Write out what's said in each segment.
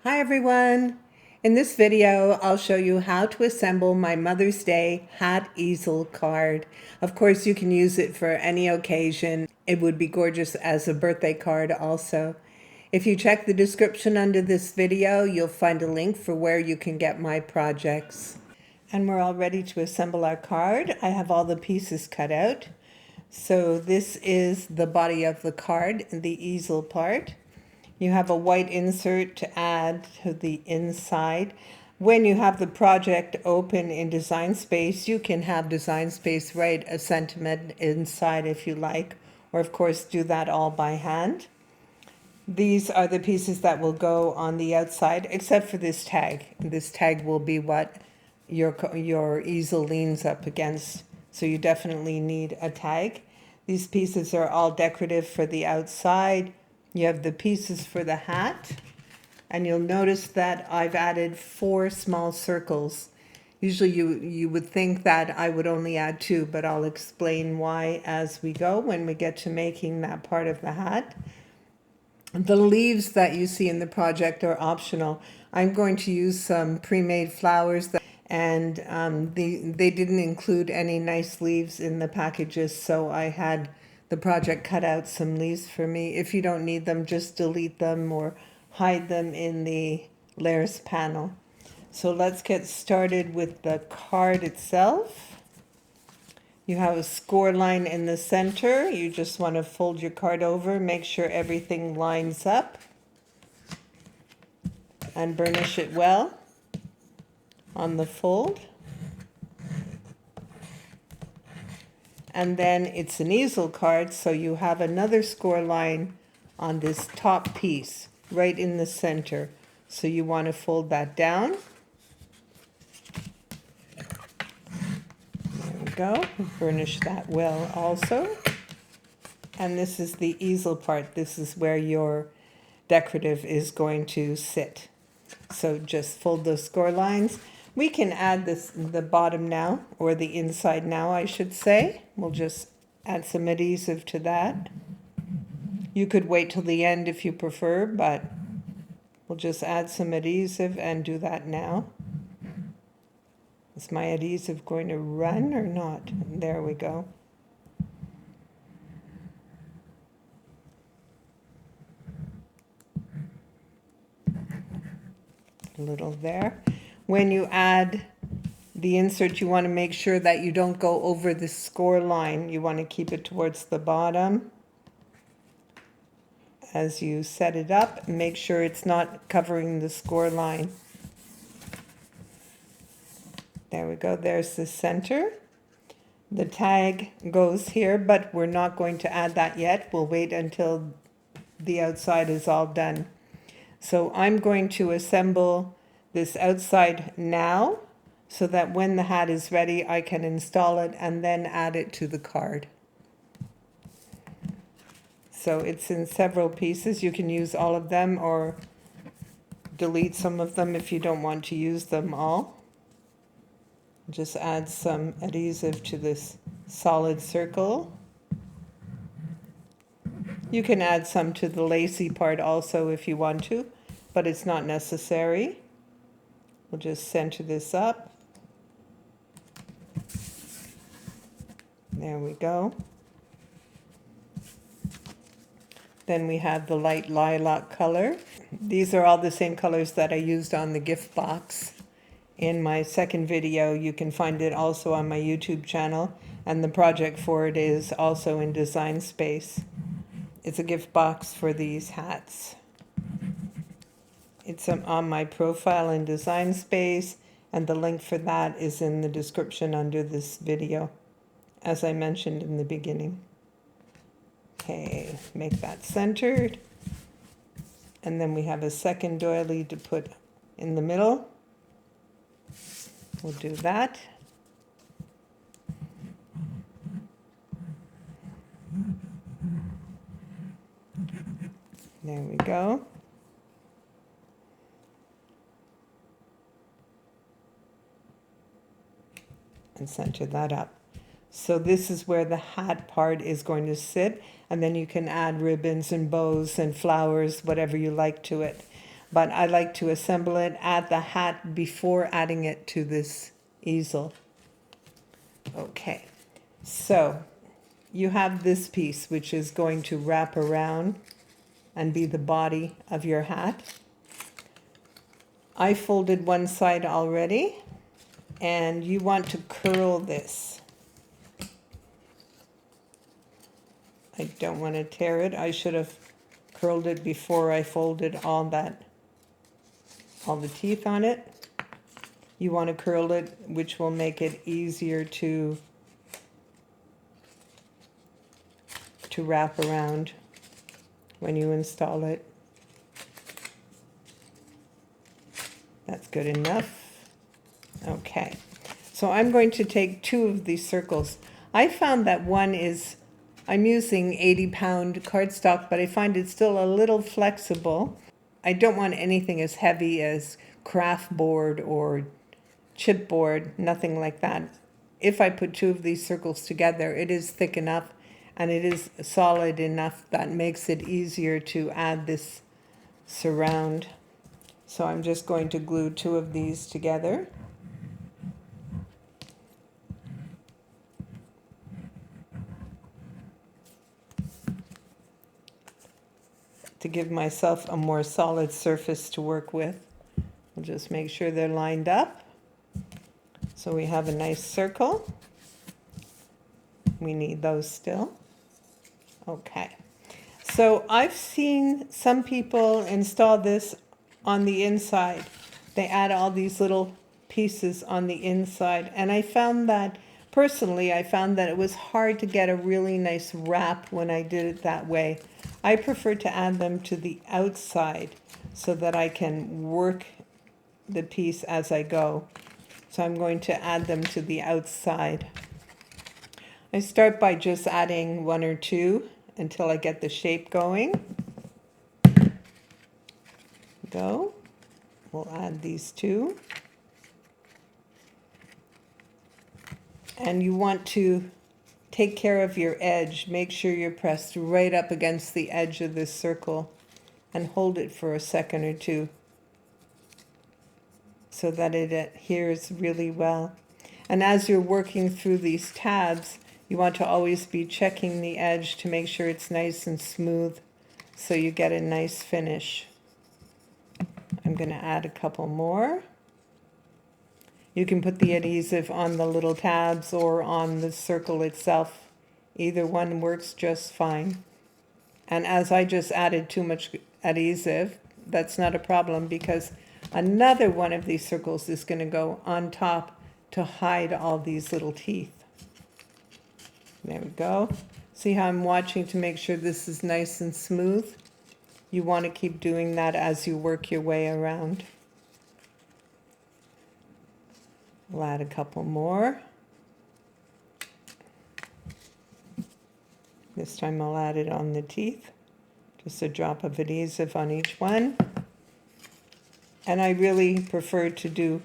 Hi everyone! In this video, I'll show you how to assemble my Mother's Day hat easel card. Of course, you can use it for any occasion. It would be gorgeous as a birthday card also. If you check the description under this video, you'll find a link for where you can get my projects. And we're all ready to assemble our card. I have all the pieces cut out. So this is the body of the card, the easel part. You have a white insert to add to the inside. When you have the project open in Design Space, you can have Design Space write a sentiment inside if you like, or of course do that all by hand. These are the pieces that will go on the outside, except for this tag. This tag will be what your easel leans up against, so you definitely need a tag. These pieces are all decorative for the outside. You have the pieces for the hat, and you'll notice that I've added 4 small circles. Usually you would think that I would only add 2, but I'll explain why as we go when we get to making that part of the hat. The leaves that you see in the project are optional. I'm going to use some pre-made flowers and they didn't include any nice leaves in the packages, so I had the project cut out some leaves for me. If you don't need them, just delete them or hide them in the layers panel. So let's get started with the card itself. You have a score line in the center. You just want to fold your card over, make sure everything lines up, and burnish it well on the fold. And then it's an easel card, so you have another score line on this top piece, right in the center. So you want to fold that down. There we go. Burnish that well also. And this is the easel part. This is where your decorative is going to sit. So just fold those score lines. We can add the bottom now, or the inside now, I should say. We'll just add some adhesive to that. You could wait till the end if you prefer, but we'll just add some adhesive and do that now. Is my adhesive going to run or not? There we go. A little there. When you add the insert, you want to make sure that you don't go over the score line. You want to keep it towards the bottom. As you set it up, make sure it's not covering the score line. There we go. There's the center. The tag goes here, but we're not going to add that yet. We'll wait until the outside is all done. So I'm going to assemble this outside now, so that when the hat is ready, I can install it and then add it to the card. So it's in several pieces. You can use all of them or delete some of them if you don't want to use them all. Just add some adhesive to this solid circle. You can add some to the lacy part also if you want to, but it's not necessary. We'll just center this up. There we go. Then we have the light lilac color. These are all the same colors that I used on the gift box in my second video. You can find it also on my YouTube channel, and the project for it is also in Design Space. It's a gift box for these hats. It's on my profile in Design Space, and the link for that is in the description under this video, as I mentioned in the beginning. Okay, make that centered. And then we have a second doily to put in the middle. We'll do that. There we go. And center that up. So this is where the hat part is going to sit, and then you can add ribbons and bows and flowers, whatever you like to it. but I like to assemble it, add the hat before adding it to this easel. Okay, so you have this piece which is going to wrap around and be the body of your hat. I folded one side already, and you want to curl this. I don't want to tear it. I should have curled it before I folded all the teeth on it. You want to curl it, which will make it easier to wrap around when you install it. That's good enough. Okay, so I'm going to take 2 of these circles. I found that one is, I'm using 80-pound cardstock, but I find it still a little flexible. I don't want anything as heavy as craft board or chipboard, nothing like that. If I put 2 of these circles together, it is thick enough and it is solid enough that makes it easier to add this surround. So I'm just going to glue 2 of these together. To give myself a more solid surface to work with. I'll just make sure they're lined up. So we have a nice circle. We need those still. Okay. So I've seen some people install this on the inside. They add all these little pieces on the inside, and I found that, personally, I found that it was hard to get a really nice wrap when I did it that way. I prefer to add them to the outside so that I can work the piece as I go. So I'm going to add them to the outside. I start by just adding 1 or 2 until I get the shape going. Go. We'll add these 2. And you want to take care of your edge. Make sure you're pressed right up against the edge of this circle and hold it for a second or 2 so that it adheres really well. And as you're working through these tabs, you want to always be checking the edge to make sure it's nice and smooth so you get a nice finish. I'm going to add a couple more. You can put the adhesive on the little tabs or on the circle itself. Either one works just fine. And as I just added too much adhesive, that's not a problem because another one of these circles is going to go on top to hide all these little teeth. There we go. See how I'm watching to make sure this is nice and smooth? You want to keep doing that as you work your way around. We'll add a couple more. This time I'll add it on the teeth. Just a drop of adhesive on each one. And I really prefer to do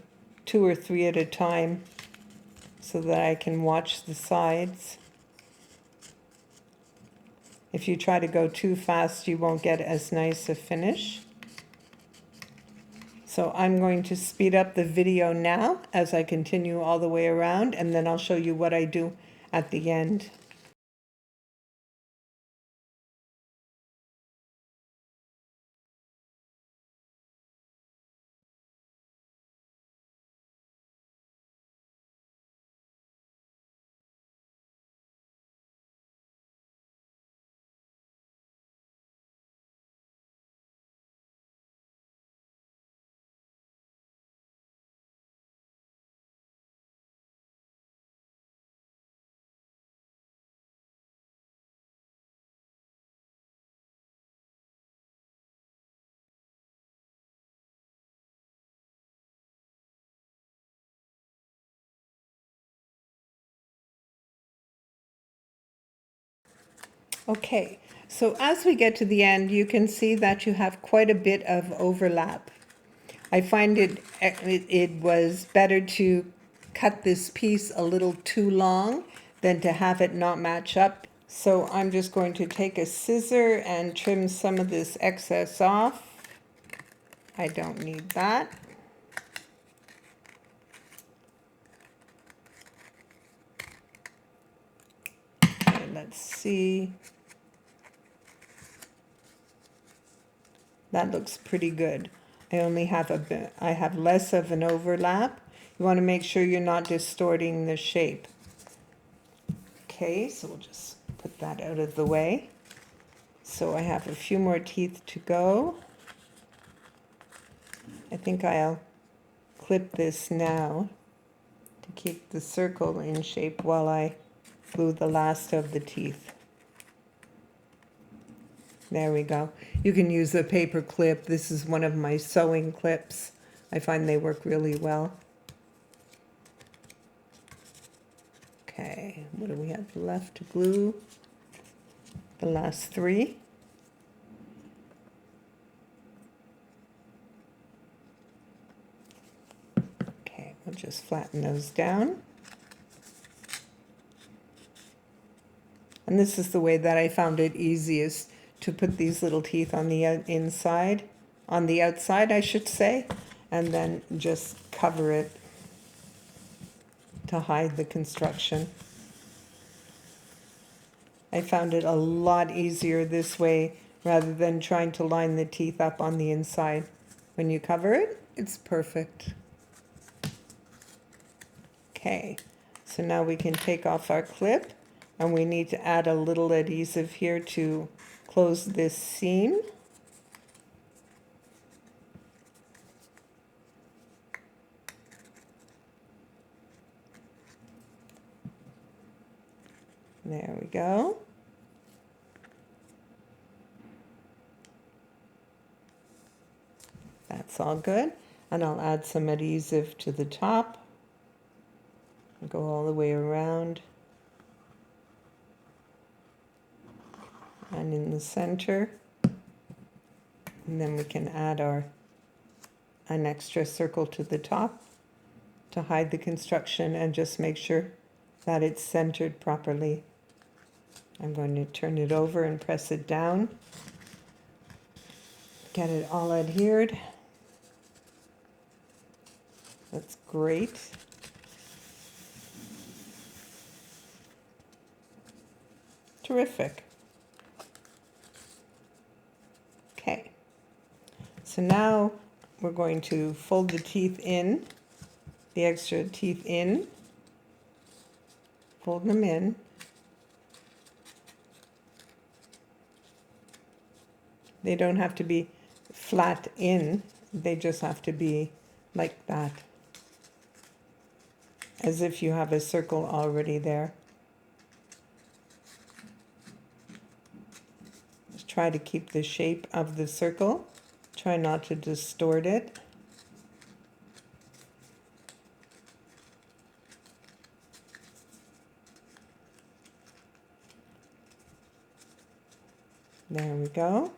2 or 3 at a time so that I can watch the sides. If you try to go too fast, you won't get as nice a finish. So I'm going to speed up the video now as I continue all the way around, and then I'll show you what I do at the end. Okay, so as we get to the end, you can see that you have quite a bit of overlap. I find it was better to cut this piece a little too long than to have it not match up. So I'm just going to take a scissor and trim some of this excess off. I don't need that. Okay, let's see. That looks pretty good. I only have I have less of an overlap. You want to make sure you're not distorting the shape. Okay, so we'll just put that out of the way. So I have a few more teeth to go. I think I'll clip this now to keep the circle in shape while I glue the last of the teeth. There we go. You can use a paper clip. This is one of my sewing clips. I find they work really well. Okay, what do we have left to glue? The last three. Okay, we'll just flatten those down. And this is the way that I found it easiest to put these little teeth on the inside, on the outside, I should say, and then just cover it to hide the construction. I found it a lot easier this way rather than trying to line the teeth up on the inside. When you cover it, it's perfect. Okay, so now we can take off our clip, and we need to add a little adhesive here to close this seam. There we go. That's all good. And I'll add some adhesive to the top. Go all the way around. And in the center. And then we can add an extra circle to the top to hide the construction and just make sure that it's centered properly. I'm going to turn it over and press it down. Get it all adhered. That's great. Terrific. Okay. So now we're going to fold the teeth in, the extra teeth in, fold them in. They don't have to be flat in, they just have to be like that, as if you have a circle already there. Just try to keep the shape of the circle. Try not to distort it. There we go.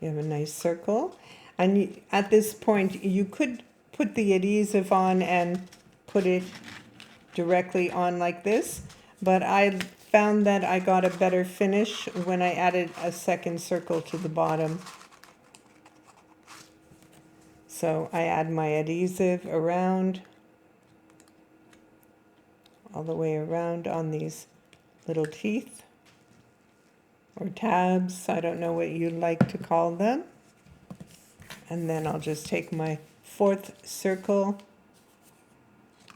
You have a nice circle. And at this point, you could put the adhesive on and put it directly on like this, but I found that I got a better finish when I added a second circle to the bottom. So I add my adhesive around, all the way around on these little teeth. Or tabs, I don't know what you like to call them. And then I'll just take my fourth circle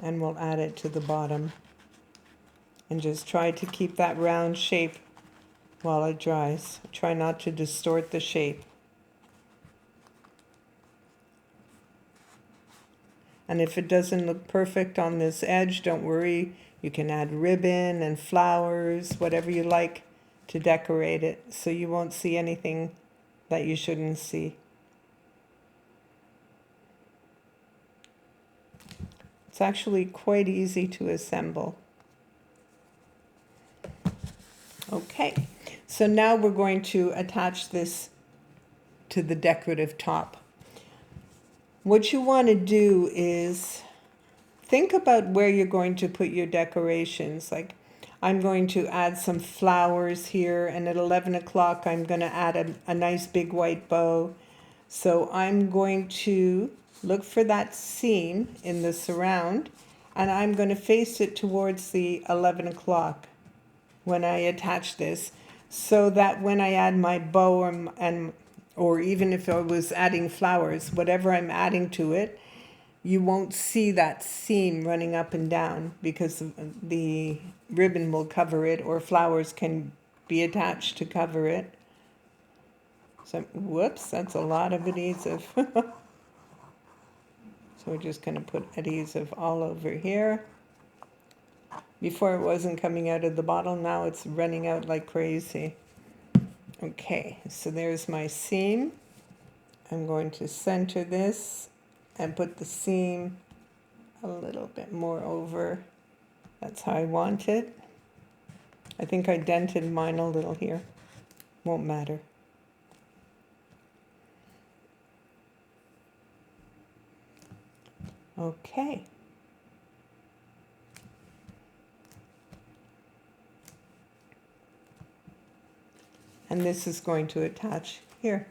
and we'll add it to the bottom. And just try to keep that round shape while it dries. Try not to distort the shape. And if it doesn't look perfect on this edge, don't worry. You can add ribbon and flowers, whatever you like, to decorate it, so you won't see anything that you shouldn't see. It's actually quite easy to assemble. Okay, so now we're going to attach this to the decorative top. What you want to do is think about where you're going to put your decorations. Like, I'm going to add some flowers here, and at 11 o'clock I'm going to add a nice big white bow. So I'm going to look for that seam in the surround, and I'm going to face it towards the 11 o'clock when I attach this, so that when I add my bow or even if I was adding flowers, whatever I'm adding to it, you won't see that seam running up and down because the ribbon will cover it, or flowers can be attached to cover it. So, whoops, that's a lot of adhesive. So we're just going to put adhesive all over here. Before it wasn't coming out of the bottle, now it's running out like crazy. Okay, so there's my seam. I'm going to center this and put the seam a little bit more over. That's how I want it. I think I dented mine a little here. Won't matter. Okay. And this is going to attach here.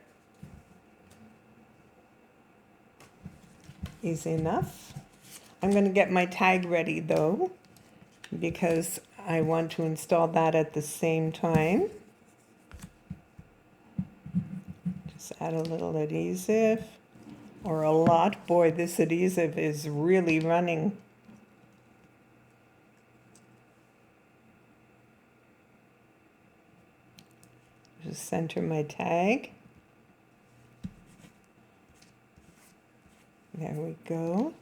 Easy enough. I'm going to get my tag ready though, because I want to install that at the same time. Just add a little adhesive, or a lot. Boy, this adhesive is really running. Just center my tag. There we go.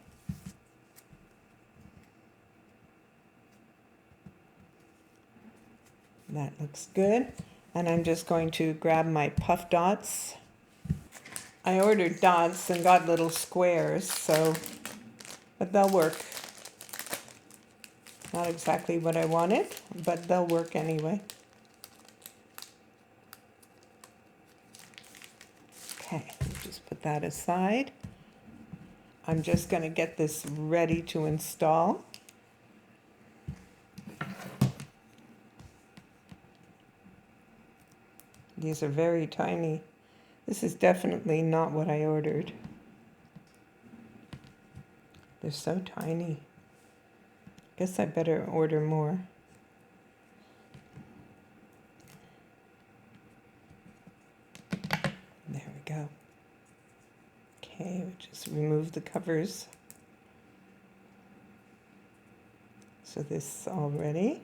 That looks good. And I'm just going to grab my puff dots. I ordered dots and got little squares, but they'll work. Not exactly what I wanted, but they'll work anyway. Okay, just put that aside. I'm just going to get this ready to install. These are very tiny. This is definitely not what I ordered. They're so tiny. Guess I better order more. There we go. Okay, we just remove the covers. So this is all ready.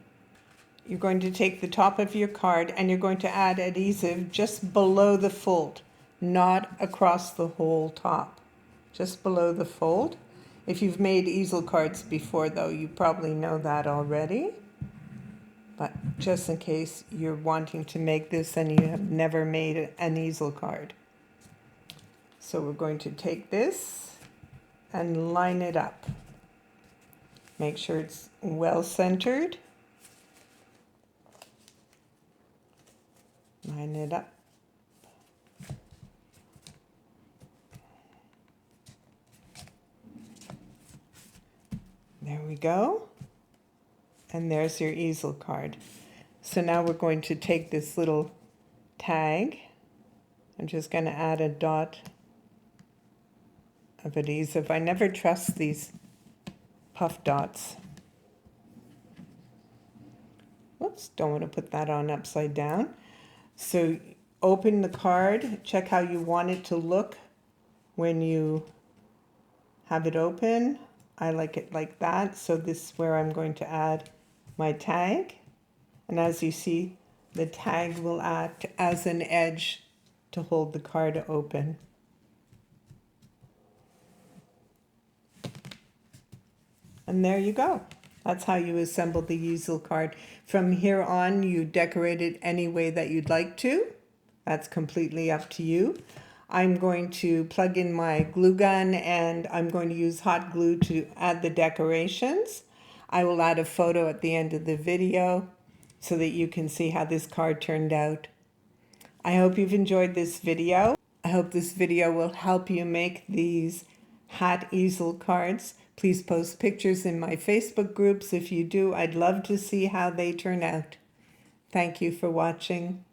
You're going to take the top of your card and you're going to add adhesive just below the fold, not across the whole top, just below the fold. If you've made easel cards before though, you probably know that already. But just in case you're wanting to make this and you have never made an easel card. So we're going to take this and line it up. Make sure it's well centered. Line it up. There we go. And there's your easel card. So now we're going to take this little tag. I'm just going to add a dot of adhesive. I never trust these puff dots. Whoops, don't want to put that on upside down. So open the card, check how you want it to look when you have it open. I like it like that. So this is where I'm going to add my tag. And as you see, the tag will act as an edge to hold the card open. And there you go. That's how you assemble the easel card. From here on, you decorate it any way that you'd like to. That's completely up to you. I'm going to plug in my glue gun and I'm going to use hot glue to add the decorations. I will add a photo at the end of the video so that you can see how this card turned out. I hope you've enjoyed this video. I hope this video will help you make these hat easel cards. Please post pictures in my Facebook groups. If you do, I'd love to see how they turn out. Thank you for watching.